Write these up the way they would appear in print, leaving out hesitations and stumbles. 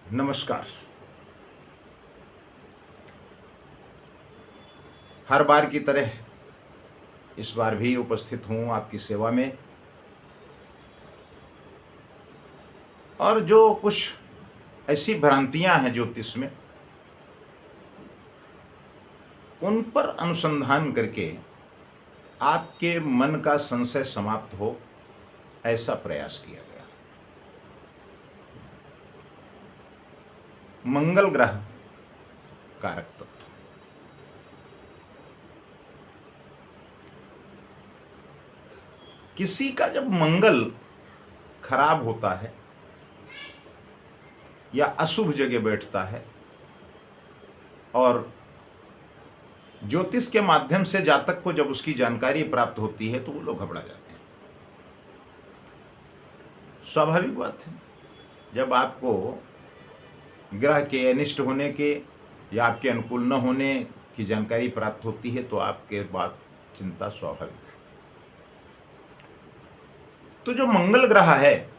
नमस्कार। हर बार की तरह इस बार भी उपस्थित हूँ आपकी सेवा में, और जो कुछ ऐसी भ्रांतियां हैं ज्योतिष में, उन पर अनुसंधान करके आपके मन का संशय समाप्त हो, ऐसा प्रयास किया गया। मंगल ग्रह कारक तत्व, किसी का जब मंगल खराब होता है या अशुभ जगह बैठता है और ज्योतिष के माध्यम से जातक को जब उसकी जानकारी प्राप्त होती है तो वो लोग घबरा जाते हैं। स्वाभाविक बात है, जब आपको ग्रह के अनिष्ट होने के या आपके अनुकूल न होने की जानकारी प्राप्त होती है तो आपके बाद चिंता स्वाभाविक है। तो जो मंगल ग्रह है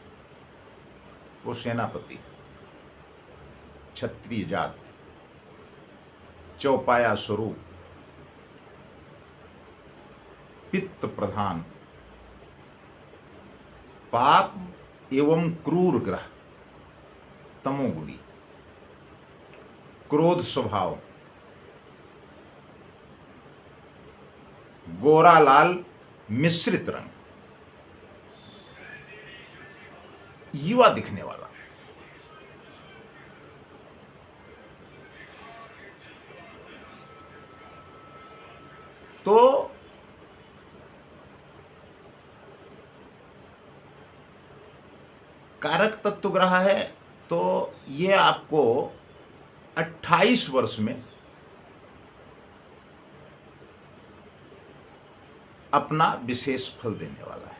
वो सेनापति, क्षत्रिय जात, चौपाया स्वरूप, पित्त प्रधान, पाप एवं क्रूर ग्रह, तमोगुणी, क्रोध स्वभाव, गोरा लाल मिश्रित रंग, युवा दिखने वाला, तो कारक तत्व ग्रह है। तो ये आपको 28 वर्ष में अपना विशेष फल देने वाला है।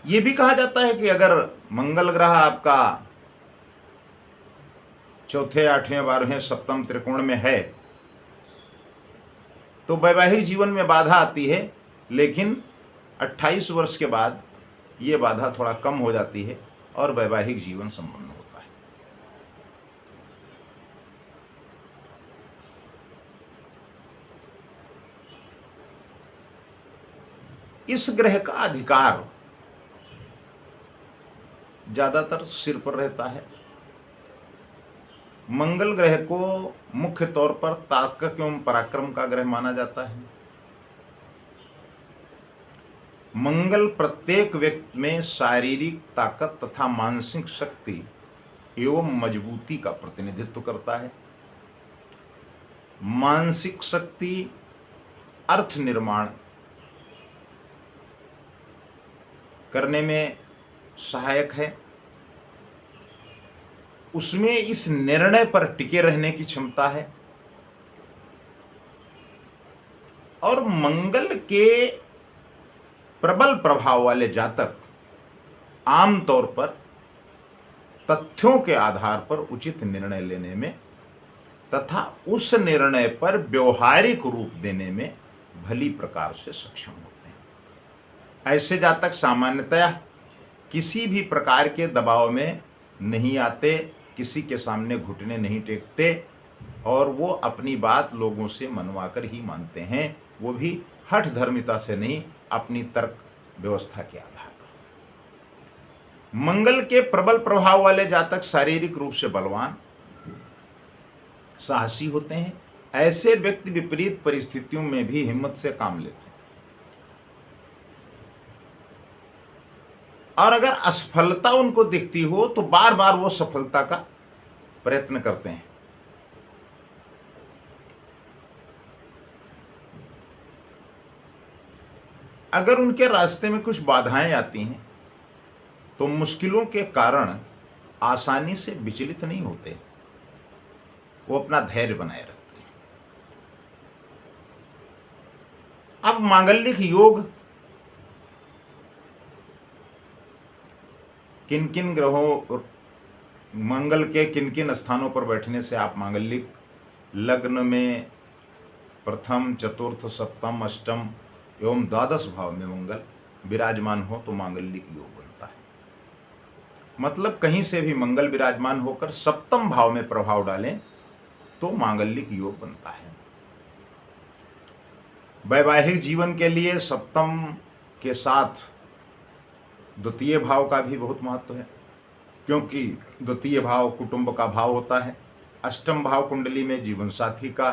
ये भी कहा जाता है कि अगर मंगल ग्रह आपका चौथे, आठवें, 12वें, सप्तम त्रिकोण में है तो वैवाहिक जीवन में बाधा आती है, लेकिन 28 वर्ष के बाद ये बाधा थोड़ा कम हो जाती है और वैवाहिक जीवन संपन्न होता है। इस ग्रह का अधिकार ज्यादातर सिर पर रहता है। मंगल ग्रह को मुख्य तौर पर ताकत एवं पराक्रम का ग्रह माना जाता है। मंगल प्रत्येक व्यक्ति में शारीरिक ताकत तथा मानसिक शक्ति एवं मजबूती का प्रतिनिधित्व करता है। मानसिक शक्ति अर्थ निर्माण करने में सहायक है। उसमें इस निर्णय पर टिके रहने की क्षमता है। और मंगल के प्रबल प्रभाव वाले जातक आमतौर पर तथ्यों के आधार पर उचित निर्णय लेने में तथा उस निर्णय पर व्यवहारिक रूप देने में भली प्रकार से सक्षम होते हैं। ऐसे जातक सामान्यतया किसी भी प्रकार के दबाव में नहीं आते, किसी के सामने घुटने नहीं टेकते और वो अपनी बात लोगों से मनवाकर ही मानते हैं, वो भी हठ धर्मिता से नहीं, अपनी तर्क व्यवस्था के आधार पर। मंगल के प्रबल प्रभाव वाले जातक शारीरिक रूप से बलवान, साहसी होते हैं। ऐसे व्यक्ति विपरीत परिस्थितियों में भी हिम्मत से काम लेते हैं और अगर असफलता उनको दिखती हो तो बार बार वो सफलता का प्रयत्न करते हैं। अगर उनके रास्ते में कुछ बाधाएं आती हैं तो मुश्किलों के कारण आसानी से विचलित नहीं होते, वो अपना धैर्य बनाए रखते हैं। अब मांगलिक योग किन किन ग्रहों, मंगल के किन किन स्थानों पर बैठने से आप मांगलिक लग्न में प्रथम, चतुर्थ, सप्तम, अष्टम एवं द्वादश भाव में मंगल विराजमान हो तो मांगलिक योग बनता है। मतलब कहीं से भी मंगल विराजमान होकर सप्तम भाव में प्रभाव डालें तो मांगलिक योग बनता है। वैवाहिक जीवन के लिए सप्तम के साथ द्वितीय भाव का भी बहुत महत्व है, क्योंकि द्वितीय भाव कुटुंब का भाव होता है। अष्टम भाव कुंडली में जीवन साथी का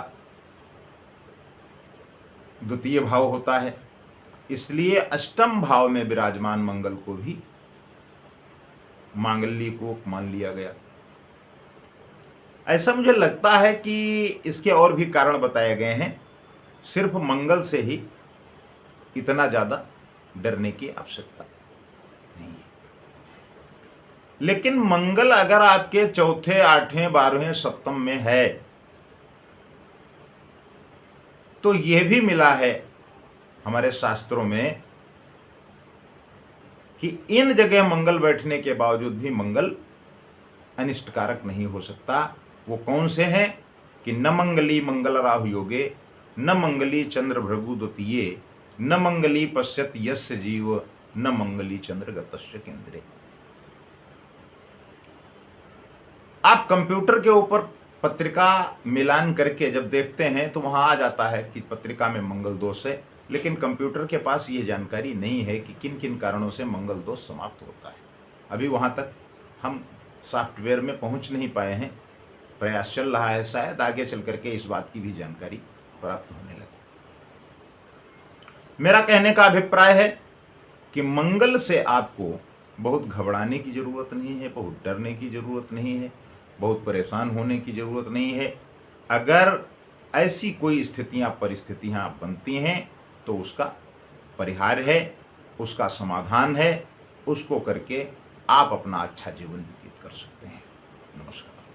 द्वितीय भाव होता है, इसलिए अष्टम भाव में विराजमान मंगल को भी मांगलिक योग मान लिया गया। ऐसा मुझे लगता है कि इसके और भी कारण बताए गए हैं, सिर्फ मंगल से ही इतना ज़्यादा डरने की आवश्यकता नहीं है। लेकिन मंगल अगर आपके चौथे, आठवें, 12वें, सप्तम में है तो यह भी मिला है हमारे शास्त्रों में कि इन जगह मंगल बैठने के बावजूद भी मंगल अनिष्टकारक नहीं हो सकता। वो कौन से हैं कि न मंगली मंगल राहु योगे, न मंगली चंद्र भृगु द्वितीये, न मंगली पश्यत यस्य जीव, न मंगली चंद्र गतस्य केंद्रे। आप कंप्यूटर के ऊपर पत्रिका मिलान करके जब देखते हैं तो वहां आ जाता है कि पत्रिका में मंगल दोष है, लेकिन कंप्यूटर के पास ये जानकारी नहीं है कि किन किन कारणों से मंगल दोष समाप्त होता है। अभी वहां तक हम सॉफ्टवेयर में पहुंच नहीं पाए हैं, प्रयास चल रहा है, शायद आगे चल करके इस बात की भी जानकारी प्राप्त होने लगे। मेरा कहने का अभिप्राय है कि मंगल से आपको बहुत घबराने की जरूरत नहीं है, बहुत डरने की जरूरत नहीं है, बहुत परेशान होने की जरूरत नहीं है। अगर ऐसी कोई स्थितियां, परिस्थितियां बनती हैं तो उसका परिहार है, उसका समाधान है, उसको करके आप अपना अच्छा जीवन व्यतीत कर सकते हैं। नमस्कार।